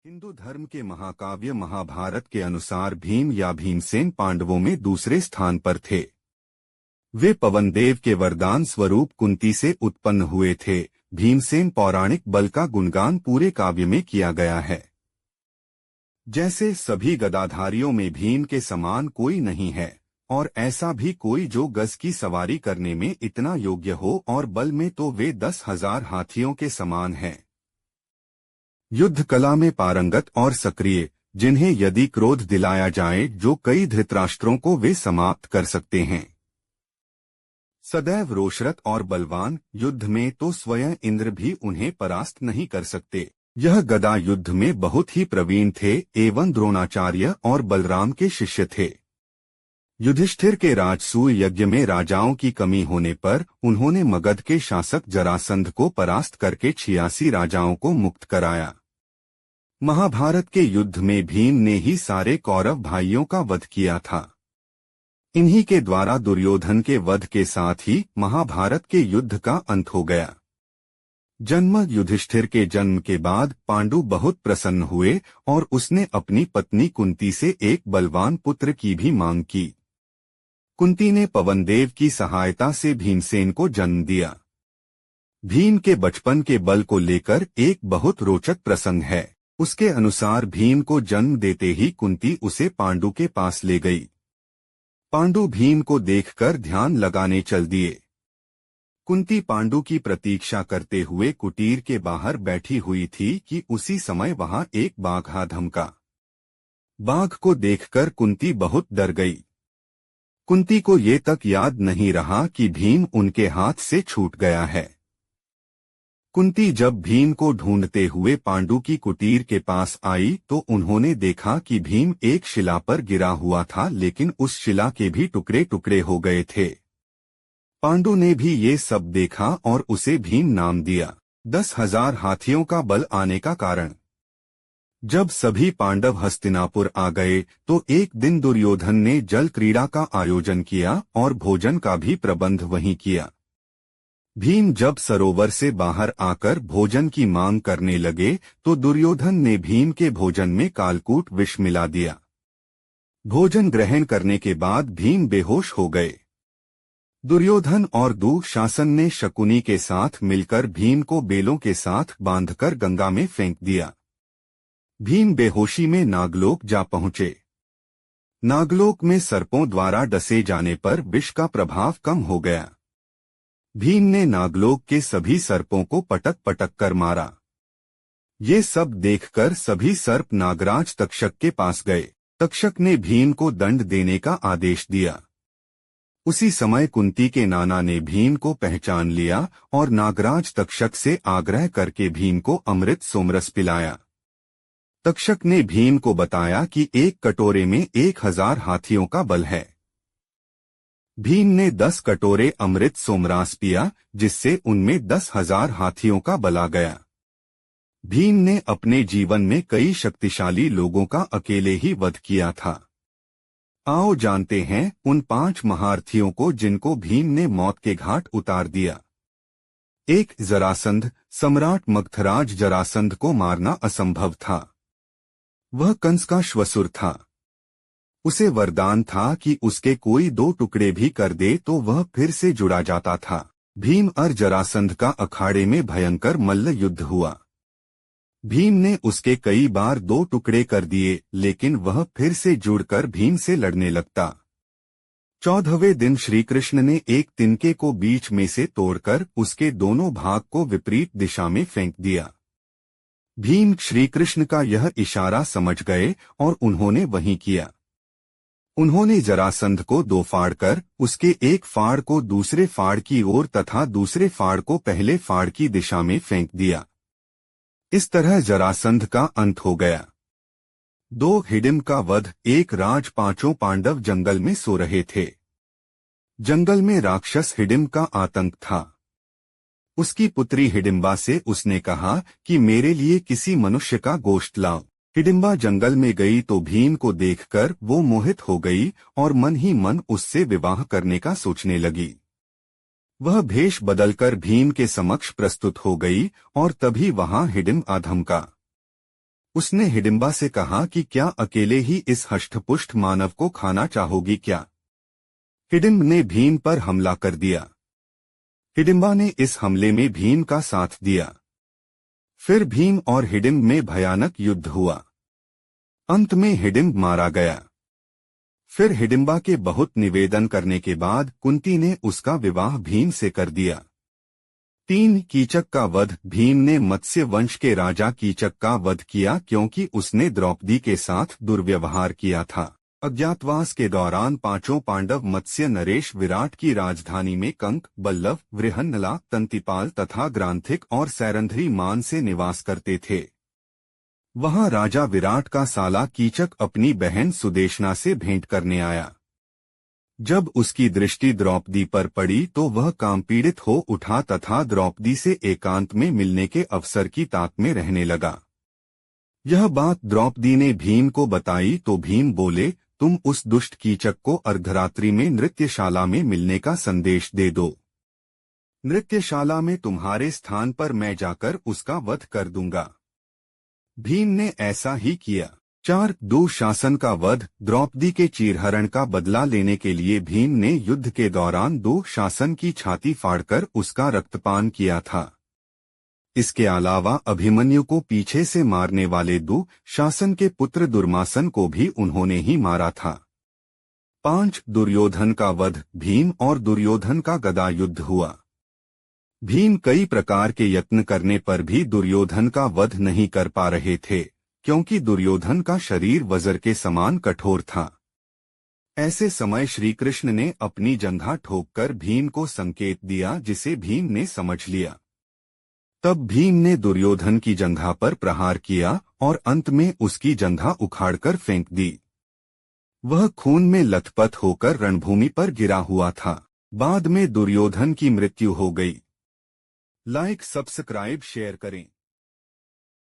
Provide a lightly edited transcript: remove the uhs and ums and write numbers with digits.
हिंदू धर्म के महाकाव्य महाभारत के अनुसार भीम या भीमसेन पांडवों में दूसरे स्थान पर थे। वे पवनदेव के वरदान स्वरूप कुंती से उत्पन्न हुए थे। भीमसेन पौराणिक बल का गुणगान पूरे काव्य में किया गया है। जैसे सभी गदाधारियों में भीम के समान कोई नहीं है और ऐसा भी कोई जो गज की सवारी करने में इतना योग्य हो, और बल में तो वे 10,000 हाथियों के समान हैं। युद्ध कला में पारंगत और सक्रिय, जिन्हें यदि क्रोध दिलाया जाए जो कई धृतराष्ट्रों को वे समाप्त कर सकते हैं। सदैव रोषरत और बलवान, युद्ध में तो स्वयं इंद्र भी उन्हें परास्त नहीं कर सकते। यह गदा युद्ध में बहुत ही प्रवीण थे एवं द्रोणाचार्य और बलराम के शिष्य थे। युधिष्ठिर के राजसूय यज्ञ में राजाओं की कमी होने पर उन्होंने मगध के शासक जरासंध को परास्त करके 86 राजाओं को मुक्त कराया। महाभारत के युद्ध में भीम ने ही सारे कौरव भाइयों का वध किया था। इन्हीं के द्वारा दुर्योधन के वध के साथ ही महाभारत के युद्ध का अंत हो गया। जन्म युधिष्ठिर के जन्म के बाद पांडु बहुत प्रसन्न हुए और उसने अपनी पत्नी कुंती से एक बलवान पुत्र की भी मांग की। कुंती ने पवनदेव की सहायता से भीमसेन को जन्म दिया। भीम के बचपन के बल को लेकर एक बहुत रोचक प्रसंग है। उसके अनुसार भीम को जन्म देते ही कुंती उसे पांडु के पास ले गई। पांडु भीम को देखकर ध्यान लगाने चल दिए। कुंती पांडु की प्रतीक्षा करते हुए कुटीर के बाहर बैठी हुई थी कि उसी समय वहां एक बाघ आ धमका। बाघ को देखकर कुंती बहुत डर गई। कुंती को ये तक याद नहीं रहा कि भीम उनके हाथ से छूट गया है। कुंती जब भीम को ढूंढते हुए पांडु की कुटीर के पास आई तो उन्होंने देखा कि भीम एक शिला पर गिरा हुआ था, लेकिन उस शिला के भी टुकड़े टुकड़े हो गए थे। पांडु ने भी ये सब देखा और उसे भीम नाम दिया। 10,000 हाथियों का बल आने का कारण। जब सभी पांडव हस्तिनापुर आ गए तो एक दिन दुर्योधन ने जल क्रीड़ा का आयोजन किया और भोजन का भी प्रबंध वहीं किया। भीम जब सरोवर से बाहर आकर भोजन की मांग करने लगे तो दुर्योधन ने भीम के भोजन में कालकूट विष मिला दिया। भोजन ग्रहण करने के बाद भीम बेहोश हो गए। दुर्योधन और दुःशासन ने शकुनी के साथ मिलकर भीम को बेलों के साथ बांधकर गंगा में फेंक दिया। भीम बेहोशी में नागलोक जा पहुंचे। नागलोक में सर्पों द्वारा डसे जाने पर विष का प्रभाव कम हो गया। भीम ने नागलोक के सभी सर्पों को पटक पटक कर मारा। ये सब देखकर सभी सर्प नागराज तक्षक के पास गए। तक्षक ने भीम को दंड देने का आदेश दिया। उसी समय कुंती के नाना ने भीम को पहचान लिया और नागराज तक्षक से आग्रह करके भीम को अमृत सोमरस पिलाया। तक्षक ने भीम को बताया कि एक कटोरे में 1000 हाथियों का बल है। भीम ने 10 कटोरे अमृत सोमरास पिया, जिससे उनमें 10,000 हाथियों का बल आ गया। भीम ने अपने जीवन में कई शक्तिशाली लोगों का अकेले ही वध किया था। आओ जानते हैं उन 5 महारथियों को जिनको भीम ने मौत के घाट उतार दिया। 1. जरासंध। सम्राट मगधराज जरासंध को मारना असंभव था। वह कंस का श्वसुर था। उसे वरदान था कि उसके कोई 2 टुकड़े भी कर दे तो वह फिर से जुड़ा जाता था। भीम और जरासंध का अखाड़े में भयंकर मल्ल युद्ध हुआ। भीम ने उसके कई बार 2 टुकड़े कर दिए, लेकिन वह फिर से जुड़कर भीम से लड़ने लगता। 14वें दिन श्रीकृष्ण ने एक तिनके को बीच में से तोड़कर उसके दोनों भाग को विपरीत दिशा में फेंक दिया। भीम श्रीकृष्ण का यह इशारा समझ गए और उन्होंने वही किया। उन्होंने जरासंध को 2 फाड़ कर उसके एक फाड़ को दूसरे फाड़ की ओर तथा दूसरे फाड़ को पहले फाड़ की दिशा में फेंक दिया। इस तरह जरासंध का अंत हो गया। 2. हिडिंब का वध। एक राज 5 पांडव जंगल में सो रहे थे। जंगल में राक्षस हिडिंब का आतंक था। उसकी पुत्री हिडिंबा से उसने कहा कि मेरे लिए किसी मनुष्य का गोश्त लाओ। हिडिंबा जंगल में गई तो भीम को देखकर वो मोहित हो गई और मन ही मन उससे विवाह करने का सोचने लगी। वह भेष बदलकर भीम के समक्ष प्रस्तुत हो गई और तभी वहां हिडिंब आ धमका। उसने हिडिंबा से कहा कि क्या अकेले ही इस हष्टपुष्ट मानव को खाना चाहोगी क्या? हिडिंब ने भीम पर हमला कर दिया। हिडिंबा ने इस हमले में भीम का साथ दिया। फिर भीम और हिडिंब में भयानक युद्ध हुआ। अंत में हिडिंब मारा गया। फिर हिडिंबा के बहुत निवेदन करने के बाद कुंती ने उसका विवाह भीम से कर दिया। 3 कीचक का वध। भीम ने मत्स्य वंश के राजा कीचक का वध किया क्योंकि उसने द्रौपदी के साथ दुर्व्यवहार किया था। अज्ञातवास के दौरान 5 पांडव मत्स्य नरेश विराट की राजधानी में कंक, बल्लव, वृहन्नला, तंतिपाल तथा ग्रांथिक और सैरंध्री मान से निवास करते थे। वहां राजा विराट का साला कीचक अपनी बहन सुदेशना से भेंट करने आया। जब उसकी दृष्टि द्रौपदी पर पड़ी तो वह कामपीड़ित हो उठा तथा द्रौपदी से एकांत में मिलने के अवसर की ताक में रहने लगा। यह बात द्रौपदी ने भीम को बताई तो भीम बोले, तुम उस दुष्ट कीचक को अर्धरात्रि में नृत्यशाला में मिलने का संदेश दे दो। नृत्यशाला में तुम्हारे स्थान पर मैं जाकर उसका वध कर दूंगा। भीम ने ऐसा ही किया। 4 दुःशासन का वध। द्रौपदी के चीरहरण का बदला लेने के लिए भीम ने युद्ध के दौरान दुःशासन की छाती फाड़कर उसका रक्तपान किया था। इसके अलावा अभिमन्यु को पीछे से मारने वाले दुःशासन के पुत्र दुर्मासन को भी उन्होंने ही मारा था। 5 दुर्योधन का वध। भीम और दुर्योधन का गदा युद्ध हुआ। भीम कई प्रकार के यत्न करने पर भी दुर्योधन का वध नहीं कर पा रहे थे क्योंकि दुर्योधन का शरीर वज्र के समान कठोर था। ऐसे समय श्री कृष्ण ने अपनी जंघा ठोककर भीम को संकेत दिया जिसे भीम ने समझ लिया। तब भीम ने दुर्योधन की जंघा पर प्रहार किया और अंत में उसकी जंघा उखाड़कर फेंक दी। वह खून में लथपथ होकर रणभूमि पर गिरा हुआ था। बाद में दुर्योधन की मृत्यु हो गई। लाइक, सब्सक्राइब, शेयर करें।